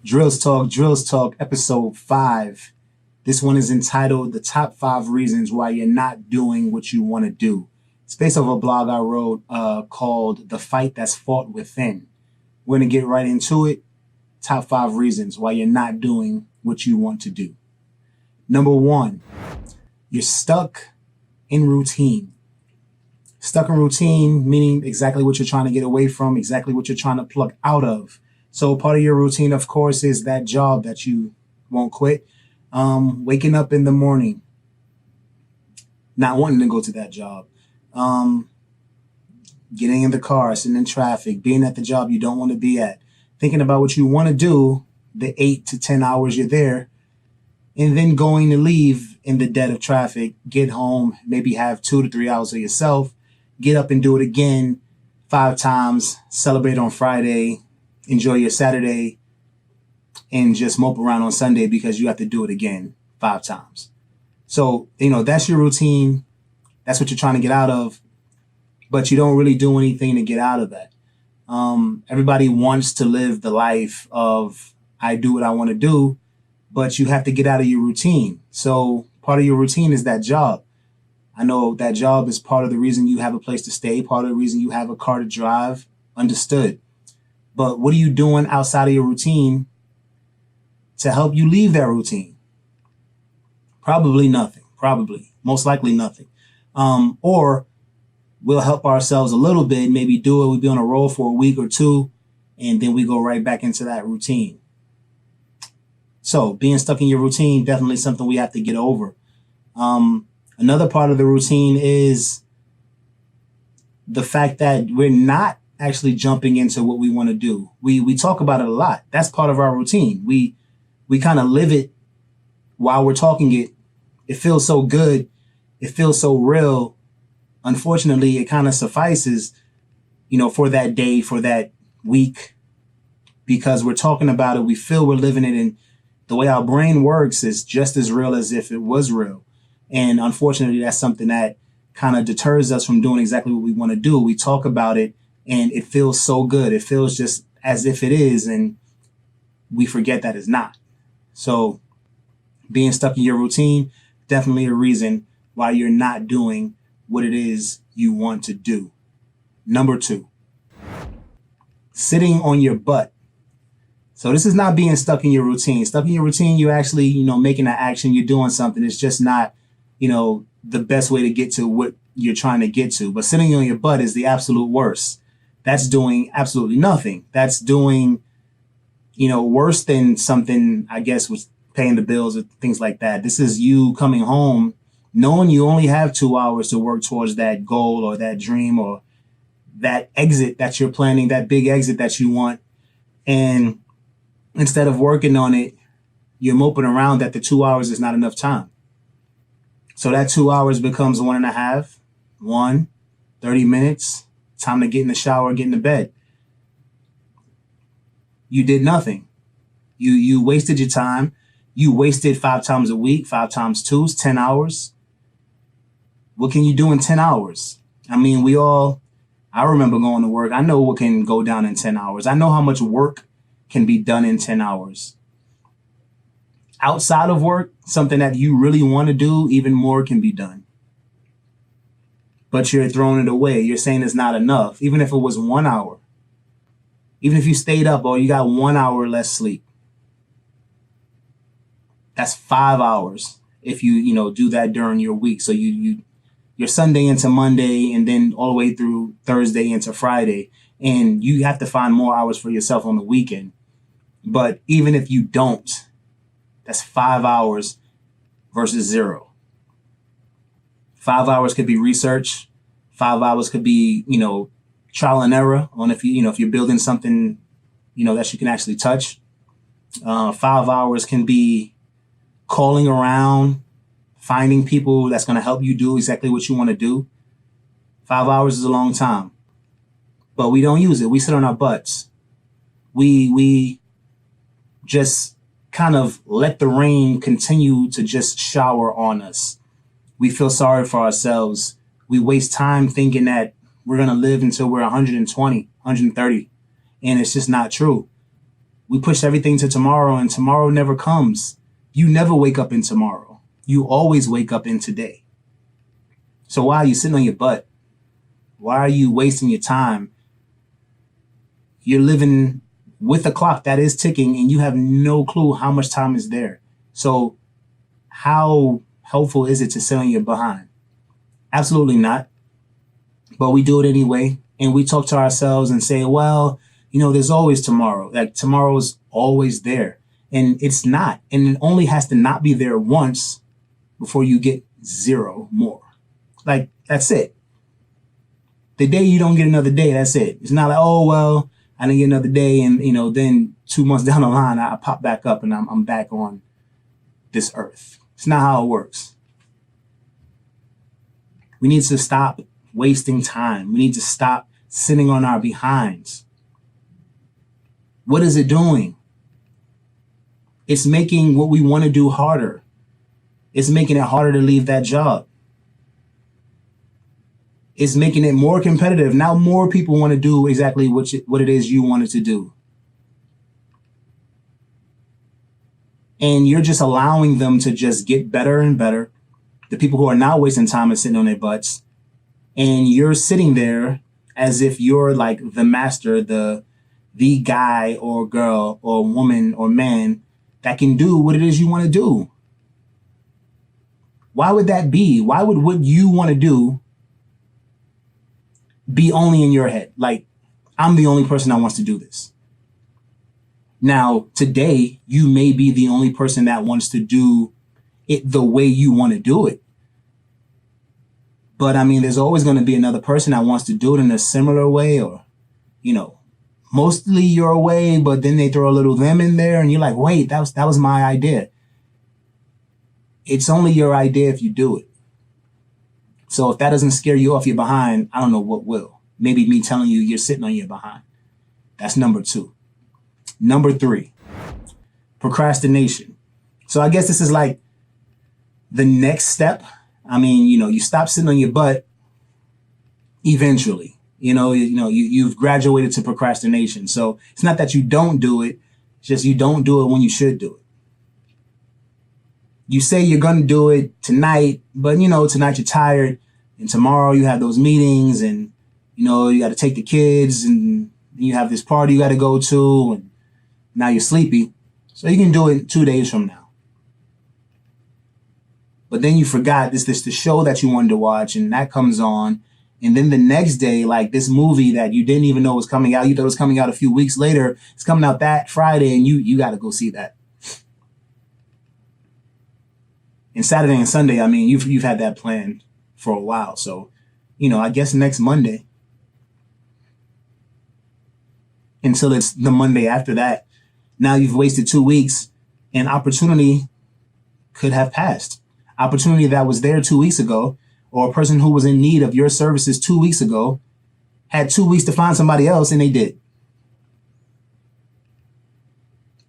Drills Talk, Ep.5. This one is entitled The Top 5 Reasons Why You're Not Doing What You Want to Do. It's based off a blog I wrote called The Fight That's Fought Within. We're going to get right into it. Top 5 reasons why you're not doing what you want to do. Number 1, you're stuck in routine. Stuck in routine, meaning exactly what you're trying to get away from, exactly what you're trying to plug out of. So part of your routine, of course, is that job that you won't quit. Waking up in the morning, not wanting to go to that job. Getting in the car, sitting in traffic, being at the job you don't want to be at. Thinking about what you want to do, the 8 to 10 hours you're there, and then going to leave in the dead of traffic, get home, maybe have 2 to 3 hours of yourself, get up and do it again 5 times, celebrate on Friday, enjoy your Saturday, and just mope around on Sunday because you have to do it again 5 times. So, that's your routine. That's what you're trying to get out of, but you don't really do anything to get out of that. Everybody wants to live the life of I do what I want to do, but you have to get out of your routine. So part of your routine is that job. I know that job is part of the reason you have a place to stay, part of the reason you have a car to drive, understood. But what are you doing outside of your routine to help you leave that routine? Probably nothing. Most likely nothing. Or we'll help ourselves a little bit, maybe do it. We'll be on a roll for a week or two, and then we go right back into that routine. So being stuck in your routine, definitely something we have to get over. Another part of the routine is the fact that we're not actually jumping into what we want to do. We talk about it a lot. That's part of our routine. We kind of live it while we're talking it. It feels so good. It feels so real. Unfortunately, it kind of suffices, for that day, for that week, because we're talking about it. We feel we're living it, and the way our brain works is just as real as if it was real. And unfortunately, that's something that kind of deters us from doing exactly what we want to do. We talk about it and it feels so good. It feels just as if it is, and we forget that it's not. So being stuck in your routine, definitely a reason why you're not doing what it is you want to do. Number 2, sitting on your butt. So this is not being stuck in your routine. Stuck in your routine, you're actually, making an action, you're doing something. It's just not, the best way to get to what you're trying to get to. But sitting on your butt is the absolute worst. That's doing absolutely nothing. That's doing, worse than something, I guess, was paying the bills or things like that. This is you coming home knowing you only have 2 hours to work towards that goal or that dream or that exit that you're planning, that big exit that you want. And instead of working on it, you're moping around that the 2 hours is not enough time. So that 2 hours becomes 1.5, 30 minutes, time to get in the shower, get into bed. You did nothing. You wasted your time. You wasted 5 times a week, 5 times 2 is 10 hours. What can you do in 10 hours? I mean, I remember going to work. I know what can go down in 10 hours. I know how much work can be done in 10 hours. Outside of work, something that you really want to do, even more can be done. But you're throwing it away. You're saying it's not enough. Even if it was 1 hour. Even if you stayed up or you got 1 hour less sleep. That's 5 hours if you do that during your week. So you're Sunday into Monday and then all the way through Thursday into Friday. And you have to find more hours for yourself on the weekend. But even if you don't, that's 5 hours versus 0. 5 hours could be research. 5 hours could be, trial and error on if you're building something, that you can actually touch. 5 hours can be calling around, finding people that's going to help you do exactly what you want to do. 5 hours is a long time, but we don't use it. We sit on our butts. We just kind of let the rain continue to just shower on us. We feel sorry for ourselves. We waste time thinking that we're going to live until we're 120, 130. And it's just not true. We push everything to tomorrow, and tomorrow never comes. You never wake up in tomorrow. You always wake up in today. So why are you sitting on your butt? Why are you wasting your time? You're living with a clock that is ticking, and you have no clue how much time is there. So how helpful is it to sit on your behind? Absolutely not. But we do it anyway. And we talk to ourselves and say, well, there's always tomorrow. Like, tomorrow's always there. And it's not. And it only has to not be there once before you get zero more. Like, that's it. The day you don't get another day, that's it. It's not like, oh, well, I didn't get another day. And, then 2 months down the line, I pop back up and I'm back on this earth. It's not how it works. We need to stop wasting time. We need to stop sitting on our behinds. What is it doing? It's making what we want to do harder. It's making it harder to leave that job. It's making it more competitive. Now more people want to do exactly what it is you wanted to do. And you're just allowing them to just get better and better. The people who are not wasting time and sitting on their butts. And you're sitting there as if you're like the master, the guy or girl or woman or man that can do what it is you want to do. Why would that be? Why would what you want to do be only in your head? Like, I'm the only person that wants to do this. Now, today, you may be the only person that wants to do it the way you want to do it. But I mean, there's always going to be another person that wants to do it in a similar way, or, mostly your way, but then they throw a little them in there and you're like, wait, that was my idea. It's only your idea if you do it. So if that doesn't scare you off your behind, I don't know what will. Maybe me telling you you're sitting on your behind. That's number 2. Number 3, procrastination. So I guess this is like the next step. I mean, you stop sitting on your butt eventually. You've graduated to procrastination. So it's not that you don't do it. It's just you don't do it when you should do it. You say you're going to do it tonight, but tonight you're tired, and tomorrow you have those meetings, and you got to take the kids, and you have this party you got to go to, and now you're sleepy. So you can do it 2 days from now. But then you forgot this the show that you wanted to watch, and that comes on. And then the next day, like this movie that you didn't even know was coming out, you thought it was coming out a few weeks later, it's coming out that Friday, and you got to go see that. And Saturday and Sunday, I mean, you've had that planned for a while. So, I guess next Monday, until it's the Monday after that, now you've wasted 2 weeks, and opportunity could have passed. Opportunity that was there 2 weeks ago, or a person who was in need of your services 2 weeks ago, had 2 weeks to find somebody else, and they did.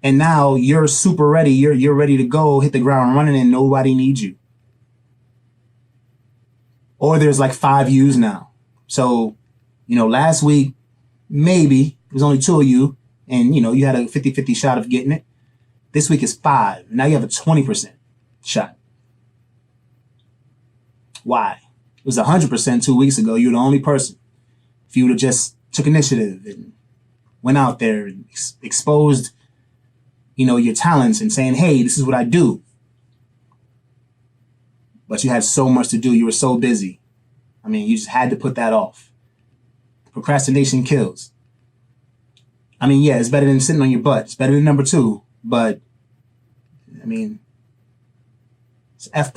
And now you're super ready. You're ready to go, hit the ground running, and nobody needs you. Or there's like 5 yous now. So, last week, maybe it was only 2 of you, and you had a 50-50 shot of getting it. This week is 5. Now you have a 20% shot. Why? It was 100% 2 weeks ago. You were the only person. If you would have just took initiative and went out there and exposed, your talents and saying, hey, this is what I do. But you had so much to do. You were so busy. I mean, you just had to put that off. Procrastination kills. I mean, yeah, it's better than sitting on your butt. It's better than number 2. But, I mean, it's F+.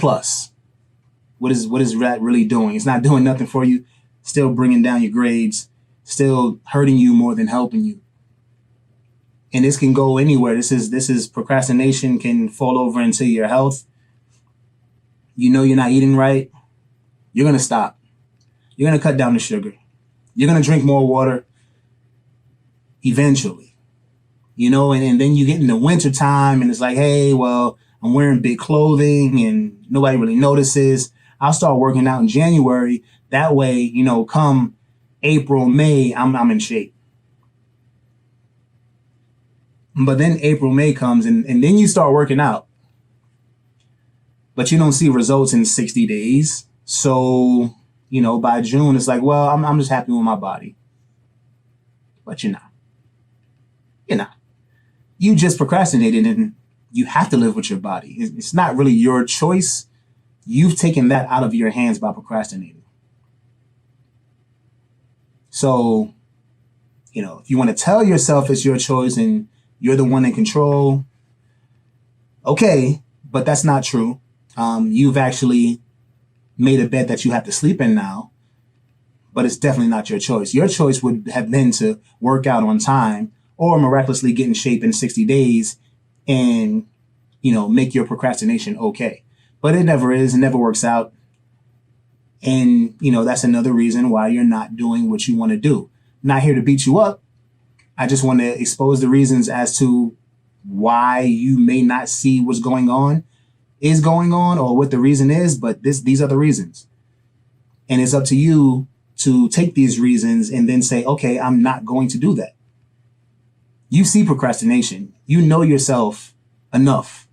What is that really doing? It's not doing nothing for you. Still bringing down your grades. Still hurting you more than helping you. And this can go anywhere. This is procrastination can fall over into your health. You're not eating right. You're going to stop. You're going to cut down the sugar. You're going to drink more water eventually. And then you get in the winter time and it's like, hey, well, I'm wearing big clothing and nobody really notices. I'll start working out in January. That way, come April, May, I'm in shape. But then April, May comes and then you start working out. But you don't see results in 60 days. So, by June, it's like, well, I'm just happy with my body. But you're not. You're not. You just procrastinated and you have to live with your body. It's not really your choice. You've taken that out of your hands by procrastinating. So, if you want to tell yourself it's your choice and you're the one in control, okay, but that's not true. You've actually made a bed that you have to sleep in now, but it's definitely not your choice. Your choice would have been to work out on time or miraculously get in shape in 60 days and, make your procrastination okay. But it never is. It never works out. And, that's another reason why you're not doing what you want to do. Not here to beat you up. I just want to expose the reasons as to why you may not see what's going on, or what the reason is, but these are the reasons. And it's up to you to take these reasons and then say, okay, I'm not going to do that. You see procrastination. You know yourself enough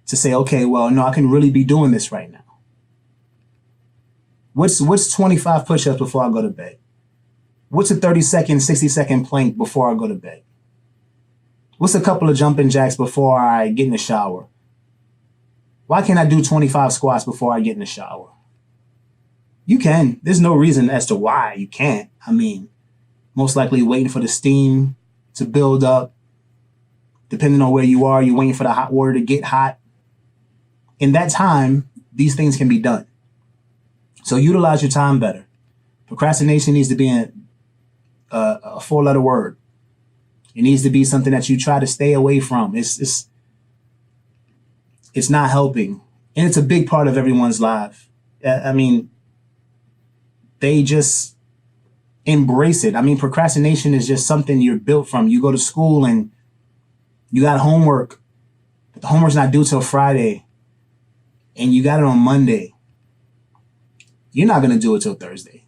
to say, okay, well, no, I can really be doing this right now. What's 25 push-ups before I go to bed? What's a 30-second, 60-second plank before I go to bed? What's a couple of jumping jacks before I get in the shower? Why can't I do 25 squats before I get in the shower? You can. There's no reason as to why you can't. I mean, most likely waiting for the steam to build up. Depending on where you are, you're waiting for the hot water to get hot. In that time, these things can be done. So utilize your time better. Procrastination needs to be a four-letter word. It needs to be something that you try to stay away from. It's not helping. And it's a big part of everyone's life. I mean, they just embrace it. I mean, procrastination is just something you're built from. You go to school and you got homework, but the homework's not due till Friday, and you got it on Monday. You're not going to do it till Thursday.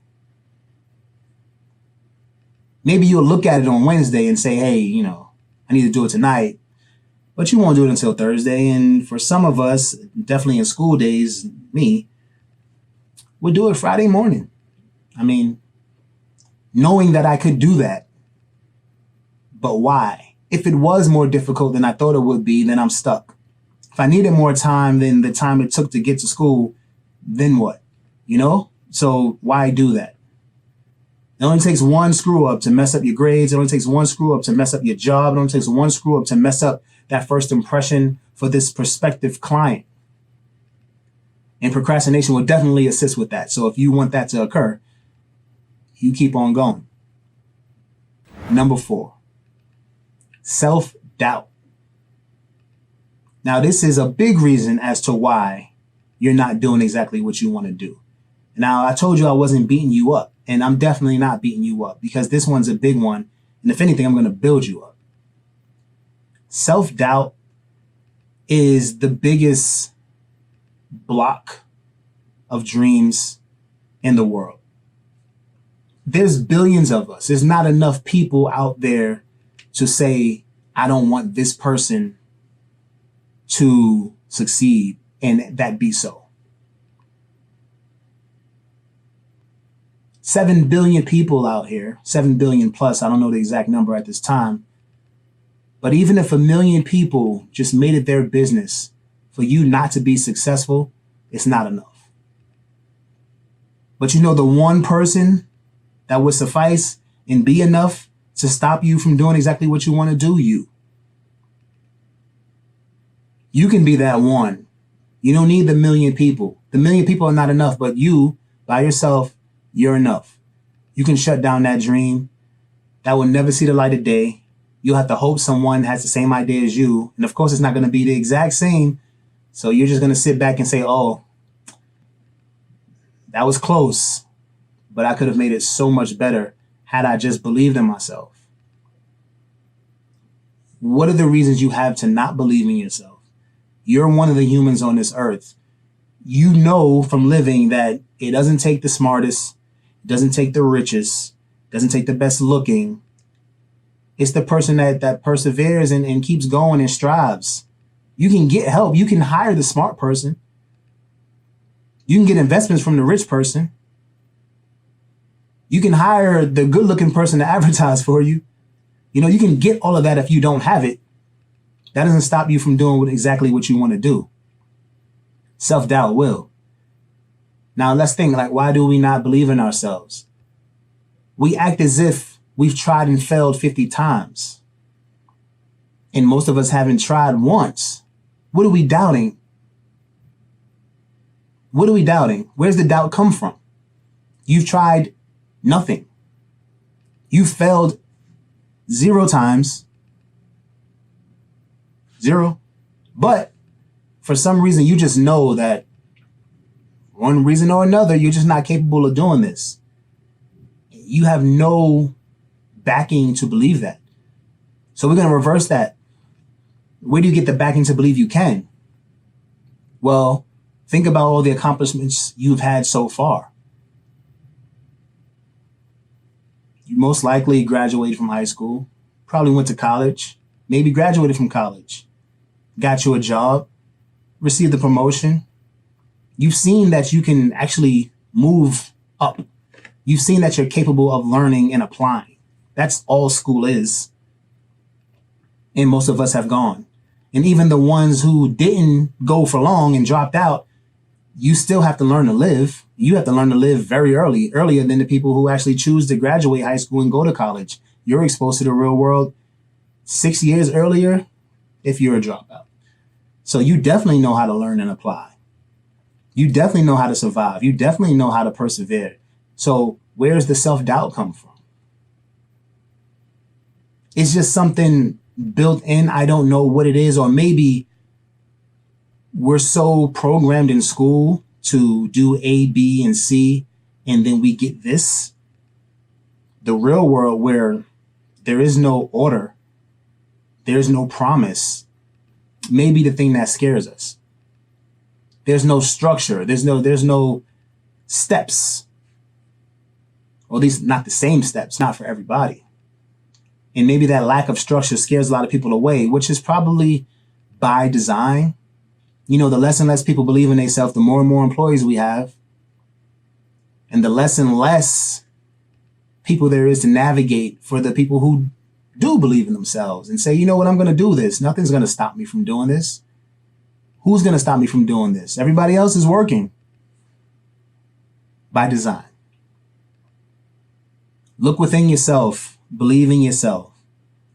Maybe you'll look at it on Wednesday and say, hey, I need to do it tonight. But you won't do it until Thursday. And for some of us, definitely in school days, me, we'll do it Friday morning. I mean, knowing that I could do that. But why? If it was more difficult than I thought it would be, then I'm stuck. If I needed more time than the time it took to get to school, then what? So why do that? It only takes one screw up to mess up your grades. It only takes one screw up to mess up your job. It only takes one screw up to mess up that first impression for this prospective client. And procrastination will definitely assist with that. So if you want that to occur, you keep on going. Number 4, self-doubt. Now, this is a big reason as to why you're not doing exactly what you want to do. Now, I told you I wasn't beating you up, and I'm definitely not beating you up because this one's a big one. And if anything, I'm going to build you up. Self-doubt is the biggest block of dreams in the world. There's billions of us. There's not enough people out there to say, I don't want this person to succeed and that be so. 7 billion people out here, 7 billion plus, I don't know the exact number at this time. But even if 1 million people just made it their business for you not to be successful, it's not enough. But the one person that would suffice and be enough to stop you from doing exactly what you want to do, you can be that one. You don't need the 1 million people. The 1 million people are not enough, but you, by yourself, you're enough. You can shut down that dream. That will never see the light of day. You'll have to hope someone has the same idea as you. And of course, it's not going to be the exact same. So you're just going to sit back and say, oh, that was close, but I could have made it so much better had I just believed in myself. What are the reasons you have to not believe in yourself? You're one of the humans on this earth. You know from living that it doesn't take the smartest, it doesn't take the richest, it doesn't take the best looking It's the person that perseveres and keeps going and strives. You can get help. You can hire the smart person. You can get investments from the rich person. You can hire the good looking person to advertise for you. You can get all of that if you don't have it. That doesn't stop you from doing exactly what you want to do. Self-doubt will. Now let's think, like, why do we not believe in ourselves? We act as if we've tried and failed 50 times. And most of us haven't tried once. What are we doubting? What are we doubting? Where's the doubt come from? You've tried nothing. You failed 0 times. 0. But for some reason, you just know that one reason or another, you're just not capable of doing this. You have no backing to believe that. So we're going to reverse that. Where do you get the backing to believe you can? Well, think about all the accomplishments you've had so far. You most likely graduated from high school, probably went to college, maybe graduated from college, got you a job, received a promotion. You've seen that you can actually move up. You've seen that you're capable of learning and applying. That's all school is. And most of us have gone. And even the ones who didn't go for long and dropped out, you still have to learn to live. You have to learn to live very earlier than the people who actually choose to graduate high school and go to college. You're exposed to the real world 6 years earlier if you're a dropout. So you definitely know how to learn and apply. You definitely know how to survive. You definitely know how to persevere. So where's the self-doubt come from? It's just something built in. I don't know what it is. Or maybe we're so programmed in school to do A, B, and C, and then we get this. The real world where there is no order, there's no promise, maybe the thing that scares us. There's no structure. There's no steps. Or at least not the same steps, not for everybody. And maybe that lack of structure scares a lot of people away, which is probably by design. The less and less people believe in themselves, the more and more employees we have. And the less and less people there is to navigate for the people who do believe in themselves and say, you know what, I'm going to do this. Nothing's going to stop me from doing this. Who's going to stop me from doing this? Everybody else is working. By design. Look within yourself. Believe in yourself.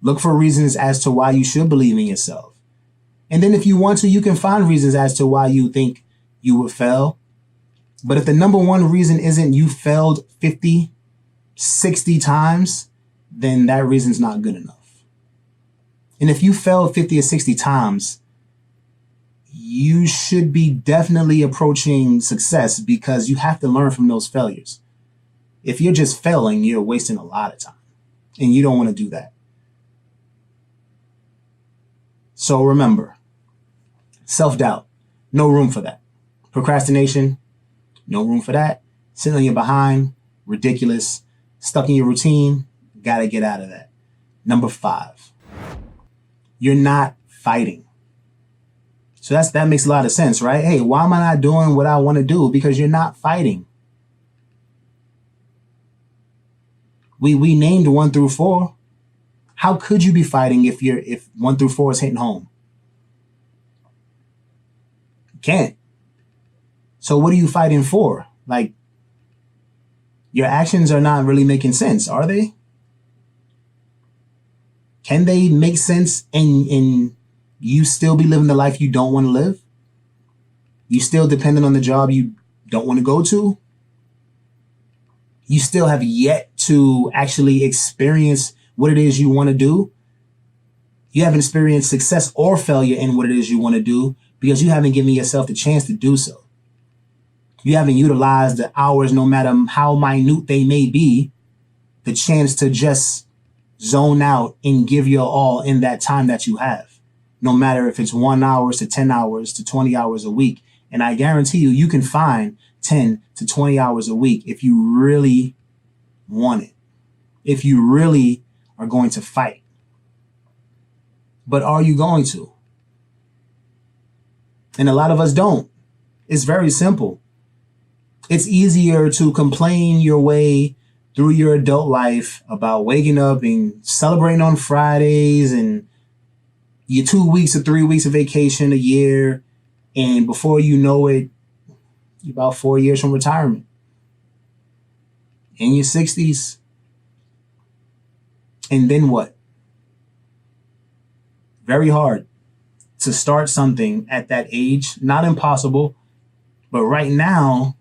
Look for reasons as to why you should believe in yourself. And then if you want to, you can find reasons as to why you think you would fail. But if the number one reason isn't you failed 50, 60 times, then that reason's not good enough. And if you failed 50 or 60 times, you should be definitely approaching success because you have to learn from those failures. If you're just failing, you're wasting a lot of time. And you don't want to do that. So remember, self-doubt, no room for that. Procrastination, no room for that. Sitting on your behind, ridiculous. Stuck in your routine, gotta get out of that. Number 5, you're not fighting. So that makes a lot of sense, right? Hey, why am I not doing what I want to do? Because you're not fighting. We named 1 through 4. How could you be fighting if 1 through 4 is hitting home? You can't. So what are you fighting for? Like, your actions are not really making sense, are they? Can they make sense and you still be living the life you don't want to live? You still dependent on the job you don't want to go to? You still have yet to actually experience what it is you want to do. You haven't experienced success or failure in what it is you want to do because you haven't given yourself the chance to do so. You haven't utilized the hours, no matter how minute they may be, the chance to just zone out and give your all in that time that you have. No matter if it's 1 hour to 10 hours to 20 hours a week. And I guarantee you can find 10 to 20 hours a week if you really want it. If you really are going to fight. But are you going to? And a lot of us don't. It's very simple. It's easier to complain your way through your adult life about waking up and celebrating on Fridays and your 2 weeks or 3 weeks of vacation a year. And before you know it, you're about 4 years from retirement. In your 60s. And then what? Very hard to start something at that age. Not impossible. But right now,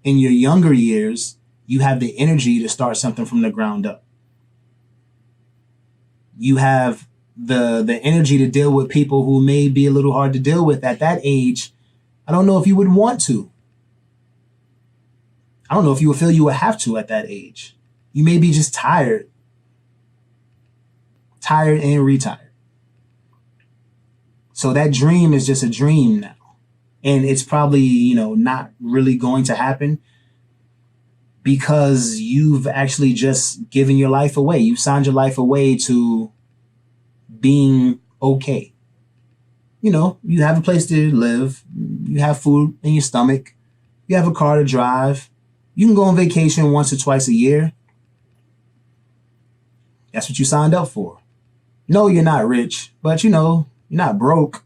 in your younger years, you have the energy to start something from the ground up. You have the energy to deal with people who may be a little hard to deal with at that age. I don't know if you would want to. I don't know if you would feel you would have to at that age. You may be just tired and retired. So that dream is just a dream now. And it's probably, not really going to happen because you've actually just given your life away. You've signed your life away to being okay. You have a place to live. You have food in your stomach. You have a car to drive. You can go on vacation once or twice a year. That's what you signed up for. No, you're not rich, but you're not broke.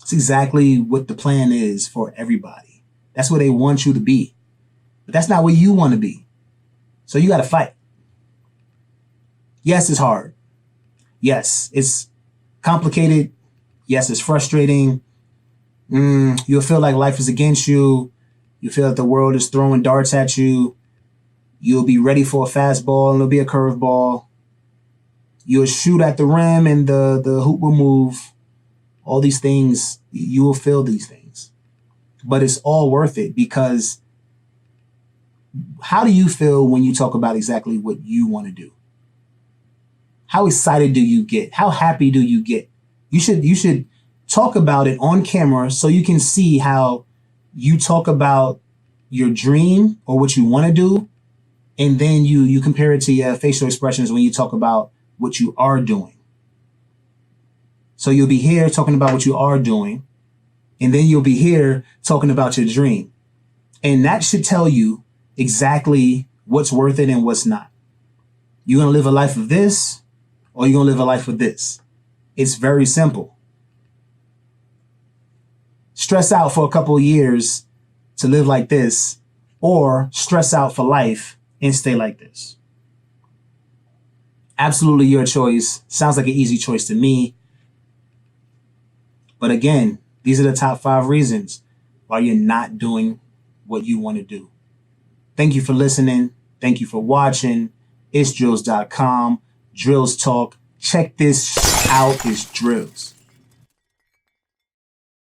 It's exactly what the plan is for everybody. That's where they want you to be. But that's not where you want to be. So you got to fight. Yes, it's hard. Yes, it's complicated. Yes, it's frustrating. You'll feel like life is against you. You feel that the world is throwing darts at you. You'll be ready for a fastball and it'll be a curveball. You'll shoot at the rim and the hoop will move. All these things, you will feel these things. But it's all worth it because how do you feel when you talk about exactly what you want to do? How excited do you get? How happy do you get? You should talk about it on camera so you can see how you talk about your dream or what you want to do. And then you compare it to your facial expressions when you talk about what you are doing. So you'll be here talking about what you are doing. And then you'll be here talking about your dream. And that should tell you exactly what's worth it and what's not. You're going to live a life of this or you're going to live a life of this. It's very simple. Stress out for a couple of years to live like this or stress out for life and stay like this. Absolutely your choice. Sounds like an easy choice to me. But again, these are the top 5 reasons why you're not doing what you want to do. Thank you for listening. Thank you for watching. It's drills.com. Drills Talk. Check this out. It's Drills.